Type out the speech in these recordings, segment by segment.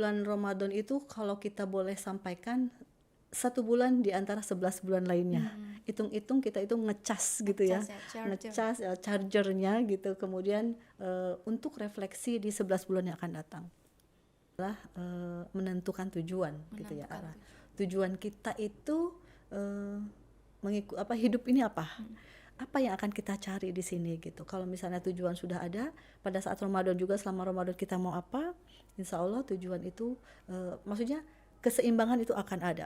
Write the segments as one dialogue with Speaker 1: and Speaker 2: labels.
Speaker 1: bulan Ramadan itu kalau kita boleh sampaikan 1 bulan di antara 11 bulan lainnya. Hitung-hitung kita itu ngecas gitu ya. Ngecas chargernya gitu. Kemudian untuk refleksi di 11 bulan yang akan datang. Adalah menentukan tujuan gitu ya, arah. Tujuan kita itu hidup ini apa? Apa yang akan kita cari di sini gitu. Kalau misalnya tujuan sudah ada, pada saat Ramadan juga, selama Ramadan kita mau apa, insya Allah tujuan itu, maksudnya keseimbangan itu akan ada.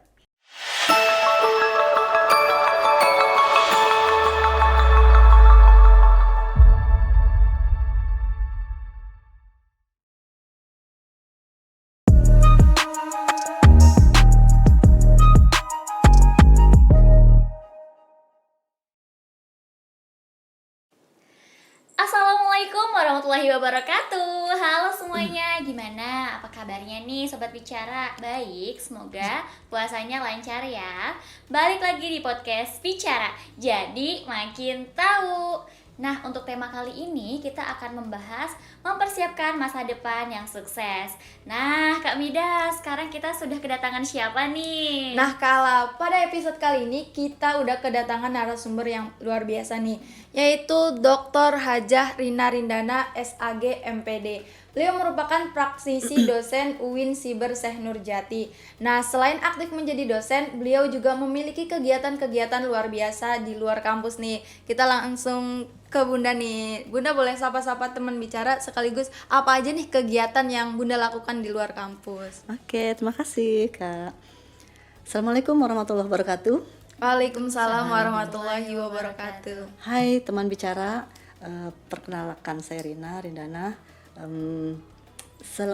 Speaker 2: Assalamualaikum warahmatullahi wabarakatuh. Halo semuanya, gimana? Apa kabarnya nih Sobat Bicara? Baik, semoga puasanya lancar ya. Balik lagi di podcast Bicara, jadi makin tahu. Nah, untuk tema kali ini kita akan membahas mempersiapkan masa depan yang sukses. Nah, Kak Mida, sekarang kita sudah kedatangan siapa nih?
Speaker 3: Nah, Kala, pada episode kali ini kita udah kedatangan narasumber yang luar biasa nih, yaitu Dr. Hajah Rina Rindana, SAG MPD. Beliau merupakan praktisi dosen UIN Siber Syekh Nurjati. Nah, selain aktif menjadi dosen, beliau juga memiliki kegiatan-kegiatan luar biasa di luar kampus nih. Kita langsung ke Bunda nih. Bunda boleh sapa-sapa teman bicara sekaligus apa aja nih kegiatan yang Bunda lakukan di luar kampus?
Speaker 1: Oke, terima kasih Kak. Assalamualaikum warahmatullahi wabarakatuh.
Speaker 3: Waalaikumsalam warahmatullahi wabarakatuh.
Speaker 1: Hai teman bicara, perkenalkan saya Rina Rindana.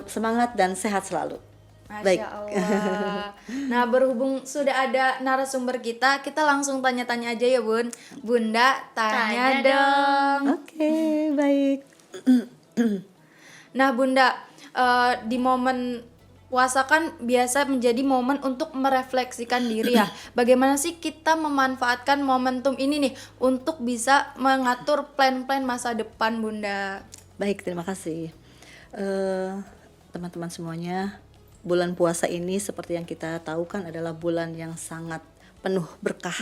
Speaker 1: Semangat dan sehat selalu.
Speaker 3: Masya Allah. Nah, berhubung sudah ada narasumber kita langsung tanya-tanya aja ya Bun. Bunda, tanya dong.
Speaker 1: Oke, baik.
Speaker 3: Nah Bunda, di momen puasa kan biasa menjadi momen untuk merefleksikan diri ya. Bagaimana sih kita memanfaatkan momentum ini nih untuk bisa mengatur plan-plan masa depan Bunda?
Speaker 1: Baik, terima kasih. Teman-teman semuanya, bulan puasa ini seperti yang kita tahu kan adalah bulan yang sangat penuh berkah.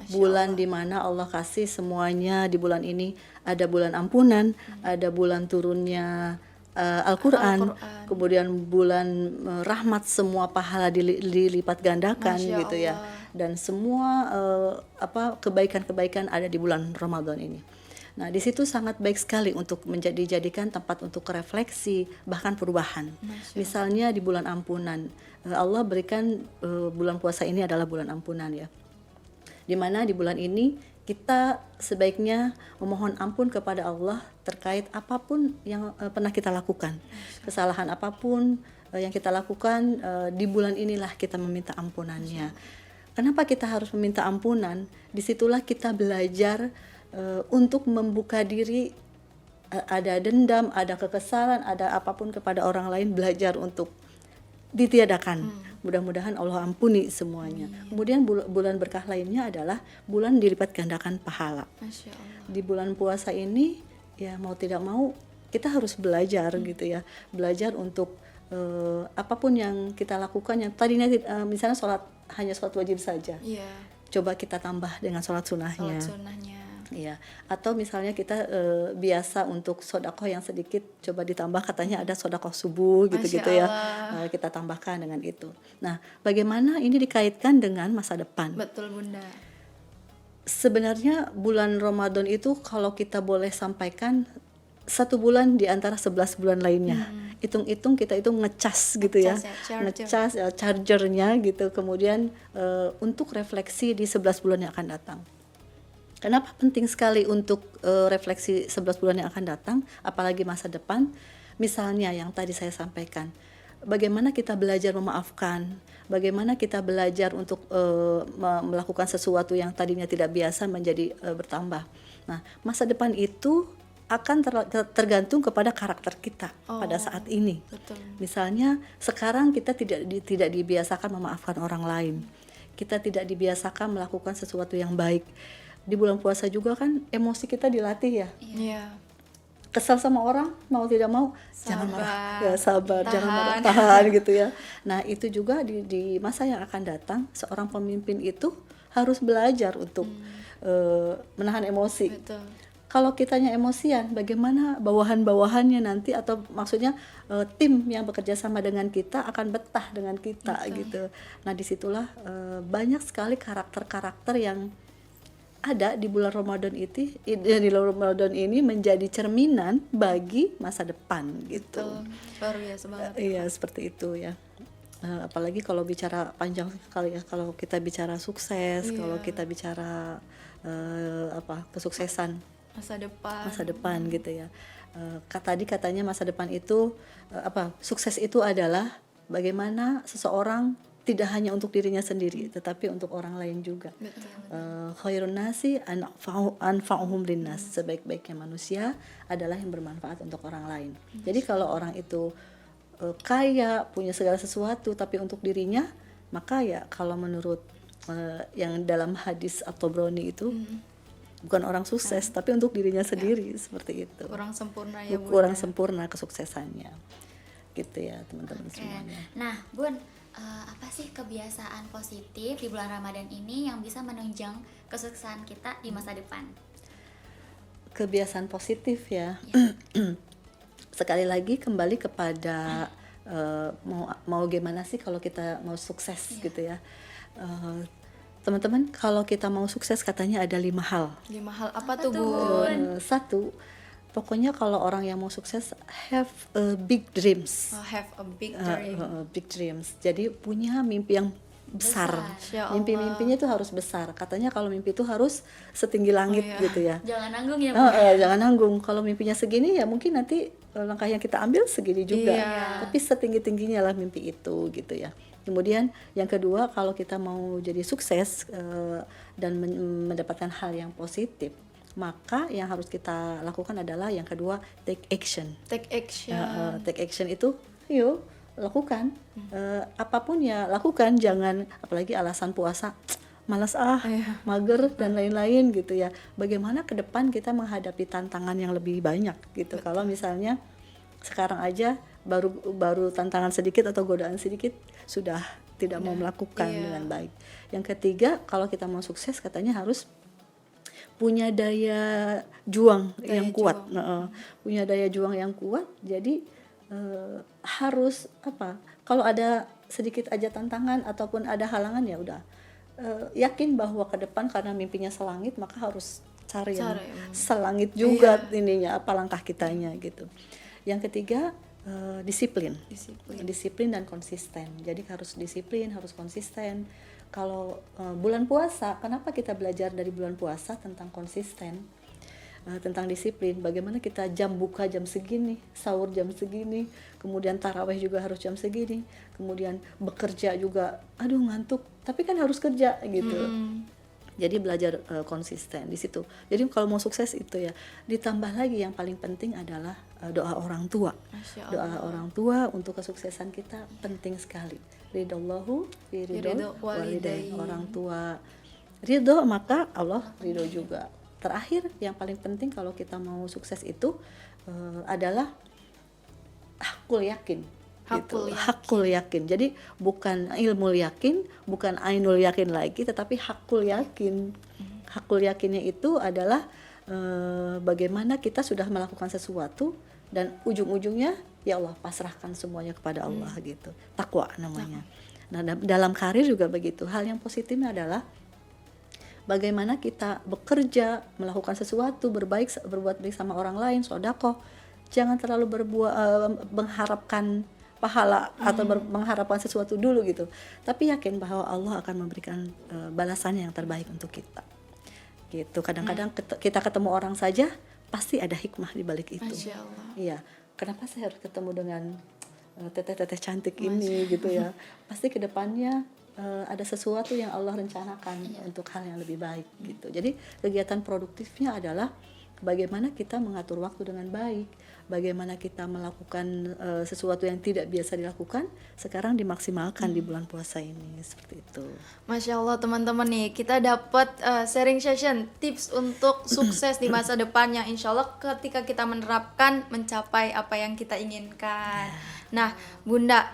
Speaker 1: Bulan di mana Allah kasih semuanya di bulan ini. Ada bulan ampunan, ada bulan turunnya Al-Quran, kemudian bulan rahmat, semua pahala dilipat gandakan gitu ya. Dan semua kebaikan-kebaikan ada di bulan Ramadan ini. Nah, di situ sangat baik sekali untuk jadikan tempat untuk refleksi, bahkan perubahan. Misalnya di bulan ampunan, Allah berikan bulan puasa ini adalah bulan ampunan ya. Dimana di bulan ini kita sebaiknya memohon ampun kepada Allah terkait apapun yang pernah kita lakukan. Kesalahan apapun yang kita lakukan, di bulan inilah kita meminta ampunannya. Kenapa kita harus meminta ampunan? Disitulah kita belajar untuk membuka diri. Ada dendam, ada kekesalan, ada apapun kepada orang lain, belajar untuk ditiadakan. Mudah-mudahan Allah ampuni semuanya. Kemudian bulan berkah lainnya adalah bulan dilipat gandakan pahala.
Speaker 3: Masya Allah.
Speaker 1: Di bulan puasa ini ya mau tidak mau kita harus belajar gitu ya. Belajar untuk apapun yang kita lakukan, yang tadinya misalnya hanya sholat wajib saja. Coba kita tambah dengan sholat sunnahnya. Ya, atau misalnya kita biasa untuk sodakoh yang sedikit, coba ditambah, katanya ada sodakoh subuh gitu-gitu ya, kita tambahkan dengan itu. Nah, bagaimana ini dikaitkan dengan masa depan?
Speaker 3: Betul Bunda.
Speaker 1: Sebenarnya bulan Ramadan itu kalau kita boleh sampaikan 1 bulan di antara 11 bulan lainnya. Hitung-hitung kita itu ngecas gitu ya, ngecas chargernya gitu. Kemudian untuk refleksi di 11 bulan yang akan datang. Kenapa penting sekali untuk refleksi 11 bulan yang akan datang, apalagi masa depan? Misalnya yang tadi saya sampaikan, bagaimana kita belajar memaafkan, bagaimana kita belajar untuk melakukan sesuatu yang tadinya tidak biasa menjadi bertambah. Nah, masa depan itu akan tergantung kepada karakter kita pada saat ini.
Speaker 3: Betul.
Speaker 1: Misalnya sekarang kita tidak dibiasakan memaafkan orang lain, kita tidak dibiasakan melakukan sesuatu yang baik. Di bulan puasa juga kan emosi kita dilatih ya.
Speaker 3: Iya.
Speaker 1: kesal sama orang mau tidak mau jangan marah, ya sabar, jangan marah,
Speaker 3: Tahan.
Speaker 1: tahan gitu ya. Nah itu juga di masa yang akan datang seorang pemimpin itu harus belajar untuk menahan emosi.
Speaker 3: Betul.
Speaker 1: Kalau kitanya emosian, bagaimana bawahan-bawahannya nanti, atau maksudnya tim yang bekerja sama dengan kita akan betah dengan kita gitu. Nah disitulah banyak sekali karakter-karakter yang ada di bulan Ramadan itu, di bulan Ramadan ini menjadi cerminan bagi masa depan gitu.
Speaker 3: Betul. Luar biasa banget.
Speaker 1: Iya seperti itu ya. Apalagi kalau bicara panjang sekali ya, kalau kita bicara sukses, kalau kita bicara kesuksesan
Speaker 3: Masa depan.
Speaker 1: gitu ya. Tadi katanya masa depan itu sukses itu adalah bagaimana seseorang tidak hanya untuk dirinya sendiri tetapi untuk orang lain juga. Khairun nasi anfa'uhum linnas, sebaik-baiknya manusia adalah yang bermanfaat untuk orang lain. Jadi kalau orang itu kaya, punya segala sesuatu tapi untuk dirinya, maka ya kalau menurut yang dalam hadis At-Tabrani itu bukan orang sukses tapi untuk dirinya sendiri, seperti itu.
Speaker 3: Kurang sempurna ya, Bun.
Speaker 1: Kurang sempurna kesuksesannya. Gitu ya, teman-teman
Speaker 2: Oke.
Speaker 1: semuanya.
Speaker 2: Nah, Bun, apa sih kebiasaan positif di bulan Ramadan ini yang bisa menunjang kesuksesan kita di masa depan?
Speaker 1: Kebiasaan positif ya. Sekali lagi kembali kepada mau gimana sih kalau kita mau sukses gitu ya. Teman-teman, kalau kita mau sukses katanya ada 5 hal.
Speaker 3: 5 hal apa tuh,
Speaker 2: tuh,
Speaker 3: Bun?
Speaker 1: Satu, pokoknya kalau orang yang mau sukses have a big dreams.
Speaker 3: Have a big dream.
Speaker 1: Big dreams. Jadi punya mimpi yang besar.
Speaker 3: Masya Allah.
Speaker 1: Mimpi-mimpinya itu harus besar. Katanya kalau mimpi itu harus setinggi langit gitu ya.
Speaker 2: Jangan nanggung ya, Bun.
Speaker 1: Jangan nanggung. Kalau mimpinya segini ya mungkin nanti langkah yang kita ambil segini juga.
Speaker 3: Iya.
Speaker 1: Tapi setinggi-tingginya lah mimpi itu gitu ya. Kemudian yang kedua, kalau kita mau jadi sukses dan mendapatkan hal yang positif, maka yang harus kita lakukan adalah yang kedua, take action.
Speaker 3: Take action.
Speaker 1: Take action itu yuk lakukan. Apapun ya lakukan, jangan apalagi alasan puasa malas mager dan lain-lain gitu ya. Bagaimana ke depan kita menghadapi tantangan yang lebih banyak gitu. Kalau misalnya sekarang aja baru tantangan sedikit atau godaan sedikit sudah tidak mau melakukan dengan baik. Yang ketiga, kalau kita mau sukses katanya harus punya daya juang yang kuat. Punya daya juang yang kuat. Jadi harus kalau ada sedikit aja tantangan ataupun ada halangan ya udah yakin bahwa ke depan karena mimpinya selangit maka harus cari yang selangit juga ininya apa langkah kitanya gitu. Yang ketiga, disiplin dan konsisten. Jadi harus disiplin, harus konsisten. Kalau bulan puasa, kenapa kita belajar dari bulan puasa tentang konsisten, tentang disiplin? Bagaimana kita jam buka jam segini, sahur jam segini, kemudian tarawih juga harus jam segini, kemudian bekerja juga, aduh ngantuk, tapi kan harus kerja gitu. Jadi belajar konsisten di situ. Jadi kalau mau sukses itu ya, ditambah lagi yang paling penting adalah doa orang tua. Doa orang tua untuk kesuksesan kita penting sekali. Ridallahu fi ridho walidain. Orang tua ridho maka Allah ridho juga. Terakhir yang paling penting kalau kita mau sukses itu adalah hakul yakin. Hakul yakin. Jadi bukan ilmu yakin, bukan ainul yakin lagi, tetapi hakul yakin. Hakul yakinnya itu adalah bagaimana kita sudah melakukan sesuatu dan ujung-ujungnya ya Allah pasrahkan semuanya kepada Allah gitu. Takwa namanya. Nah, dalam karir juga begitu. Hal yang positifnya adalah bagaimana kita bekerja, melakukan sesuatu, berbuat baik sama orang lain, sedekah. Jangan terlalu mengharapkan pahala atau mengharapkan sesuatu dulu gitu, tapi yakin bahwa Allah akan memberikan balasan yang terbaik untuk kita gitu. Kadang-kadang kita ketemu orang saja pasti ada hikmah di balik itu.
Speaker 3: Masya Allah.
Speaker 1: Iya, kenapa saya harus ketemu dengan teteh-teteh cantik ini gitu ya, pasti kedepannya ada sesuatu yang Allah rencanakan untuk hal yang lebih baik gitu. Jadi kegiatan produktifnya adalah bagaimana kita mengatur waktu dengan baik, bagaimana kita melakukan sesuatu yang tidak biasa dilakukan sekarang dimaksimalkan di bulan puasa ini, seperti itu.
Speaker 3: Masya Allah teman-teman nih, kita dapat sharing session tips untuk sukses di masa depan yang insya Allah ketika kita menerapkan mencapai apa yang kita inginkan. Nah Bunda,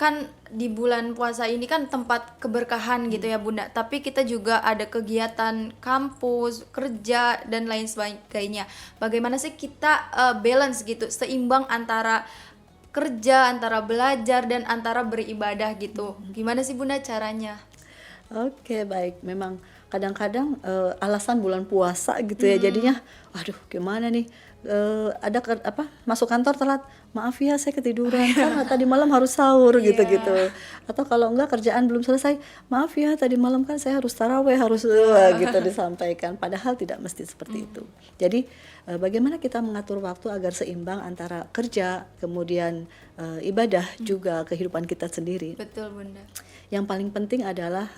Speaker 3: kan di bulan puasa ini kan tempat keberkahan gitu ya Bunda, tapi kita juga ada kegiatan kampus, kerja dan lain sebagainya. Bagaimana sih kita balance gitu, seimbang antara kerja, antara belajar dan antara beribadah gitu. Gimana sih Bunda caranya?
Speaker 1: Oke, baik. Memang kadang-kadang alasan bulan puasa gitu ya, jadinya waduh gimana nih, masuk kantor telat, maaf ya saya ketiduran kan tadi malam harus sahur gitu-gitu, atau kalau enggak kerjaan belum selesai, maaf ya tadi malam kan saya harus taraweh, harus gitu disampaikan, padahal tidak mesti seperti itu. Jadi bagaimana kita mengatur waktu agar seimbang antara kerja kemudian ibadah juga kehidupan kita sendiri.
Speaker 3: Betul Bunda.
Speaker 1: Yang paling penting adalah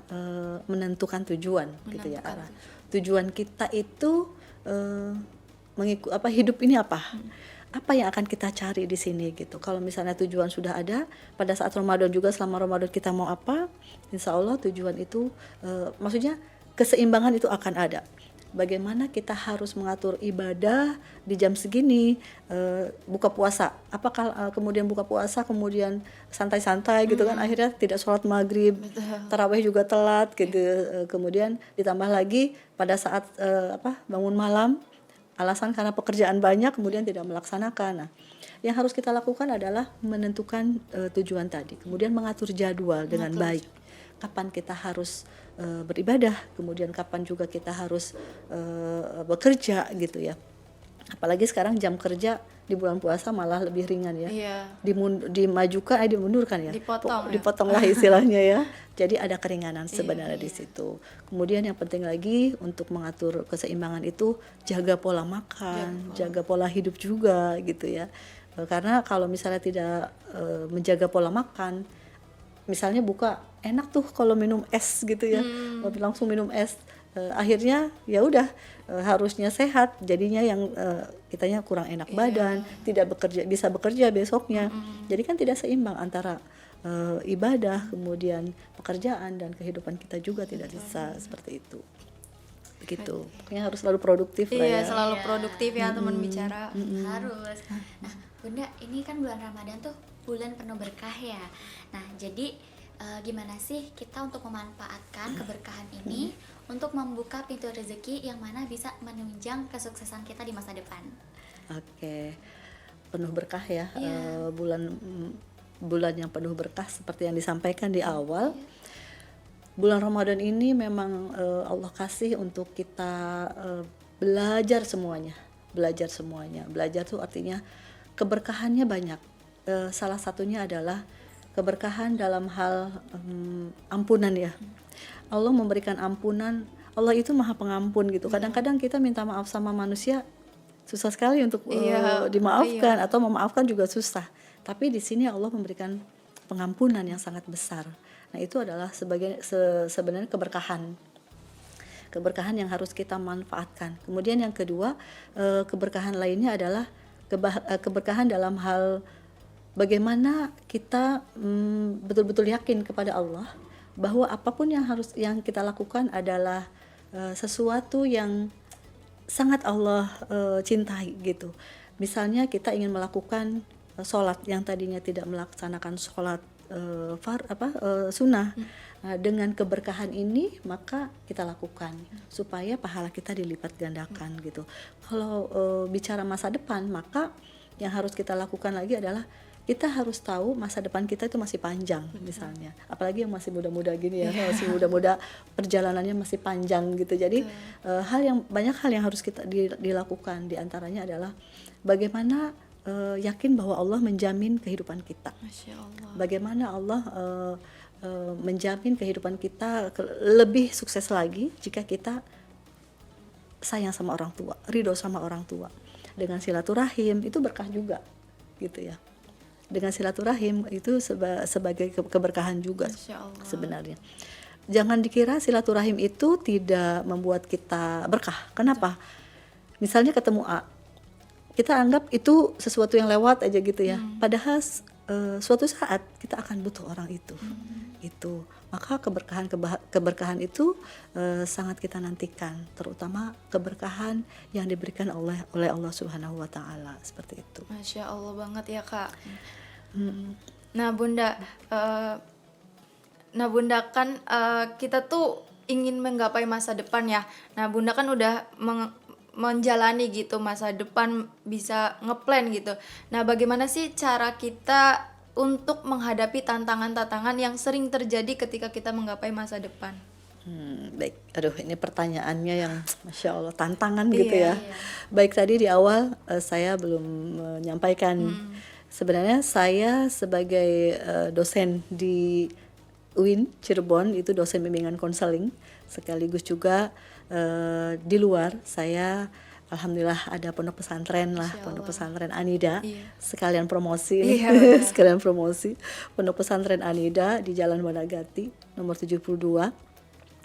Speaker 1: menentukan tujuan gitu ya, arah tujuan kita itu hidup ini apa yang akan kita cari di sini gitu. Kalau misalnya tujuan sudah ada pada saat Ramadan juga, selama Ramadan kita mau apa, insya Allah tujuan itu maksudnya keseimbangan itu akan ada. Bagaimana kita harus mengatur ibadah di jam segini, buka puasa, apakah kemudian buka puasa kemudian santai-santai gitu kan, akhirnya tidak sholat maghrib, taraweh juga telat gitu, kemudian ditambah lagi pada saat bangun malam, alasan karena pekerjaan banyak kemudian tidak melaksanakan. Nah, yang harus kita lakukan adalah menentukan tujuan tadi, kemudian mengatur jadwal dengan baik. Kapan kita harus beribadah, kemudian kapan juga kita harus bekerja gitu ya. Apalagi sekarang jam kerja di bulan puasa malah lebih ringan ya. Dimundurkan ya. Dipotonglah istilahnya ya. Jadi ada keringanan sebenarnya di situ. Kemudian yang penting lagi untuk mengatur keseimbangan itu jaga pola makan, jaga pola hidup juga gitu ya. Karena kalau misalnya tidak menjaga pola makan, misalnya buka enak tuh kalau minum es gitu ya, langsung minum es, akhirnya ya udah harusnya sehat, jadinya yang kitanya kurang enak badan, tidak bisa bekerja besoknya, jadi kan tidak seimbang antara ibadah kemudian pekerjaan dan kehidupan kita juga tidak bisa seperti itu. Begitu, pokoknya harus selalu produktif lah ya.
Speaker 3: Selalu produktif ya teman bicara.
Speaker 2: Harus. Nah Bunda, ini kan bulan Ramadan tuh bulan penuh berkah ya. Nah jadi gimana sih kita untuk memanfaatkan keberkahan ini untuk membuka pintu rezeki yang mana bisa menunjang kesuksesan kita di masa depan? Oke,
Speaker 1: penuh berkah ya. Bulan yang penuh berkah seperti yang disampaikan di awal. Bulan Ramadan ini memang Allah kasih untuk kita belajar semuanya. Belajar tuh artinya keberkahannya banyak. Salah satunya adalah keberkahan dalam hal ampunan ya. Allah memberikan ampunan. Allah itu Maha Pengampun gitu. Kadang-kadang kita minta maaf sama manusia susah sekali untuk dimaafkan, atau memaafkan juga susah. Tapi di sini Allah memberikan pengampunan yang sangat besar. Nah, itu adalah sebenarnya keberkahan yang harus kita manfaatkan. Kemudian yang kedua, keberkahan lainnya adalah keberkahan dalam hal bagaimana kita betul-betul yakin kepada Allah bahwa apapun yang kita lakukan adalah sesuatu yang sangat Allah cintai gitu. Misalnya kita ingin melakukan sholat yang tadinya tidak melaksanakan sholat sunnah, dengan keberkahan ini maka kita lakukan supaya pahala kita dilipat gandakan gitu. Kalau bicara masa depan, maka yang harus kita lakukan lagi adalah kita harus tahu masa depan kita itu masih panjang misalnya, apalagi yang masih muda-muda gini ya, masih muda-muda, perjalanannya masih panjang gitu. Jadi banyak hal yang harus kita dilakukan, diantaranya adalah bagaimana yakin bahwa Allah menjamin kehidupan kita.
Speaker 3: Masya Allah.
Speaker 1: Bagaimana Allah menjamin kehidupan kita lebih sukses lagi jika kita sayang sama orang tua, ridho sama orang tua. Dengan silaturahim itu berkah juga gitu ya. Dengan silaturahim itu sebagai keberkahan juga sebenarnya. Jangan dikira silaturahim itu tidak membuat kita berkah. Kenapa? Misalnya ketemu A, kita anggap itu sesuatu yang lewat aja gitu ya. Padahal suatu saat kita akan butuh orang itu. Itu. Maka keberkahan itu sangat kita nantikan, terutama keberkahan yang diberikan oleh Allah Subhanahu wa taala, seperti itu.
Speaker 3: Masya Allah banget ya Kak. Nah Bunda, kan kita tuh ingin menggapai masa depan ya. Nah Bunda kan udah menjalani gitu masa depan, bisa ngeplan gitu. Nah bagaimana sih cara kita untuk menghadapi tantangan-tantangan yang sering terjadi ketika kita menggapai masa depan?
Speaker 1: Baik, aduh ini pertanyaannya yang Masya Allah tantangan gitu ya.
Speaker 3: Iya.
Speaker 1: Baik, tadi di awal saya belum menyampaikan, sebenarnya saya sebagai dosen di UIN Cirebon, itu dosen bimbingan konseling, sekaligus juga di luar saya alhamdulillah ada pondok pesantren lah, pondok pesantren Anida.
Speaker 3: Iya.
Speaker 1: Sekalian promosi
Speaker 3: Iya, benar.
Speaker 1: sekalian promosi pondok pesantren Anida di Jalan Wanagati nomor 72.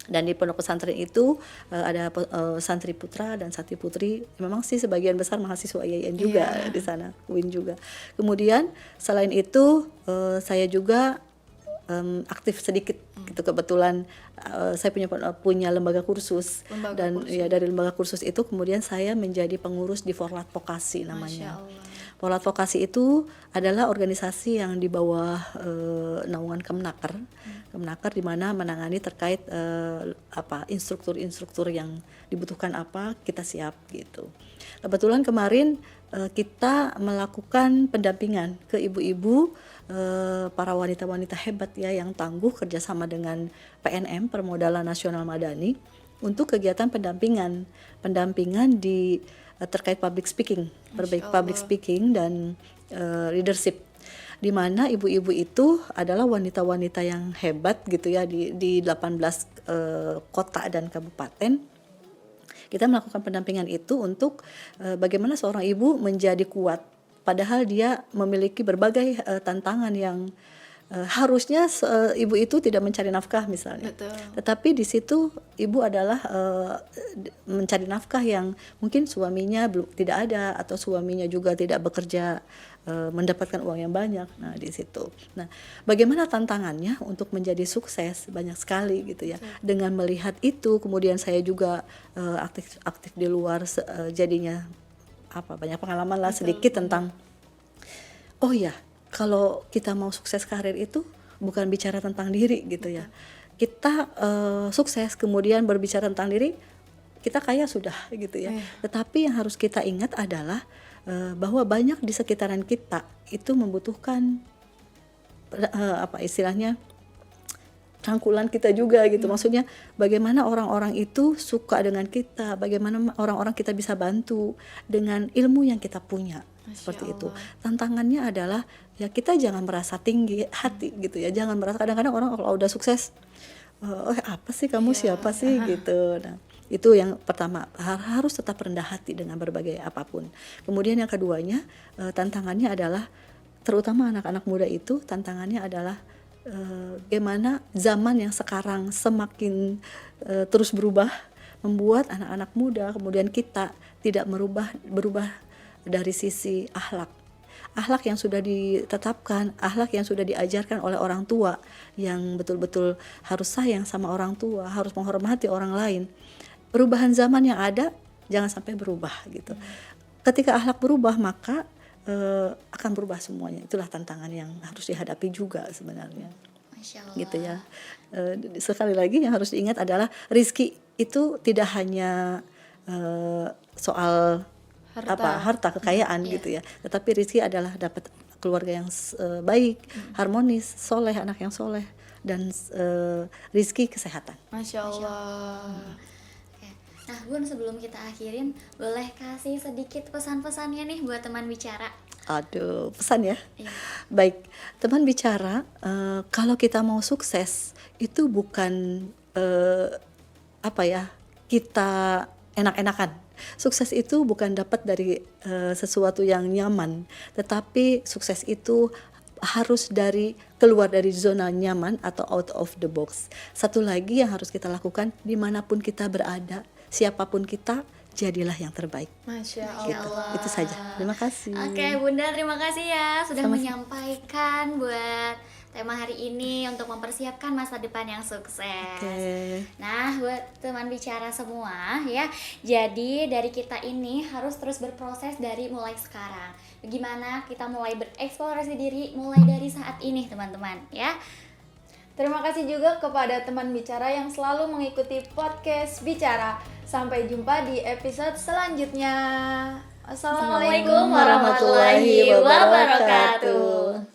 Speaker 1: Dan di pondok pesantren itu ada santri putra dan santri putri. Memang sih sebagian besar mahasiswa IAIN juga di sana, UIN juga. Kemudian selain itu saya juga aktif sedikit gitu, kebetulan saya punya lembaga kursus. Ya dari lembaga kursus itu kemudian saya menjadi pengurus di Forlat Vokasi namanya. Forlat Vokasi itu adalah organisasi yang di bawah naungan Kemenaker. Kemenaker di mana menangani terkait instruktur-instruktur yang dibutuhkan apa, kita siap gitu. Kebetulan kemarin kita melakukan pendampingan ke ibu-ibu, para wanita-wanita hebat ya yang tangguh, kerjasama dengan PNM Permodalan Nasional Madani untuk kegiatan pendampingan di terkait public speaking dan leadership, di mana ibu-ibu itu adalah wanita-wanita yang hebat gitu ya di 18 kota dan kabupaten. Kita melakukan pendampingan itu untuk bagaimana seorang ibu menjadi kuat, padahal dia memiliki berbagai tantangan yang harusnya ibu itu tidak mencari nafkah misalnya.
Speaker 3: Betul.
Speaker 1: Tetapi di situ ibu adalah mencari nafkah yang mungkin suaminya tidak ada atau suaminya juga tidak bekerja mendapatkan uang yang banyak. Nah, di situ. Nah, bagaimana tantangannya untuk menjadi sukses? Banyak sekali gitu ya. Dengan melihat itu kemudian saya juga aktif di luar, jadinya banyak pengalaman lah sedikit tentang oh ya, kalau kita mau sukses karir itu bukan bicara tentang diri gitu ya. Kita sukses kemudian berbicara tentang diri, kita kaya sudah gitu ya. Tetapi yang harus kita ingat adalah bahwa banyak di sekitaran kita itu membutuhkan istilahnya rangkulan kita juga gitu. Maksudnya bagaimana orang-orang itu suka dengan kita, bagaimana orang-orang kita bisa bantu dengan ilmu yang kita punya. Seperti itu. Tantangannya adalah ya kita jangan merasa tinggi hati gitu ya. Jangan merasa, kadang-kadang orang kalau udah sukses, apa sih kamu, siapa sih gitu. Nah, itu yang pertama, harus tetap rendah hati dengan berbagai apapun. Kemudian yang keduanya, tantangannya adalah terutama anak-anak muda itu, tantangannya adalah bagaimana zaman yang sekarang semakin terus berubah, membuat anak-anak muda kemudian kita tidak berubah dari sisi akhlak yang sudah ditetapkan, akhlak yang sudah diajarkan oleh orang tua, yang betul-betul harus sayang sama orang tua, harus menghormati orang lain. Perubahan zaman yang ada jangan sampai berubah gitu. Ketika akhlak berubah maka akan berubah semuanya. Itulah tantangan yang harus dihadapi juga sebenarnya.
Speaker 2: Masya Allah.
Speaker 1: Gitu ya. Sekali lagi yang harus diingat adalah rizki itu tidak hanya soal harta kekayaan gitu ya, tetapi rizki adalah dapat keluarga yang baik, harmonis, soleh, anak yang soleh, dan rizki kesehatan.
Speaker 3: Masya Allah.
Speaker 2: Oke. Nah Bun, sebelum kita akhirin, boleh kasih sedikit pesan-pesannya nih buat teman bicara?
Speaker 1: Aduh, pesan ya.
Speaker 2: Iya.
Speaker 1: Baik, teman bicara, kalau kita mau sukses itu bukan kita enak-enakan. Sukses itu bukan dapat dari sesuatu yang nyaman, tetapi sukses itu harus keluar dari zona nyaman atau out of the box. Satu lagi yang harus kita lakukan, dimanapun kita berada, siapapun kita jadilah yang terbaik.
Speaker 3: Masya
Speaker 1: Gitu.
Speaker 3: Allah.
Speaker 1: Itu saja. Terima kasih.
Speaker 2: Oke, Bunda, terima kasih ya sudah
Speaker 1: Sama-sama.
Speaker 2: menyampaikan buat tema hari ini untuk mempersiapkan masa depan yang sukses.
Speaker 1: Oke.
Speaker 2: Nah, buat teman bicara semua ya, jadi dari kita ini harus terus berproses dari mulai sekarang. Bagaimana kita mulai bereksplorasi diri mulai dari saat ini, teman-teman ya.
Speaker 3: Terima kasih juga kepada teman bicara yang selalu mengikuti podcast Bicara. Sampai jumpa di episode selanjutnya.
Speaker 2: Assalamualaikum warahmatullahi wabarakatuh.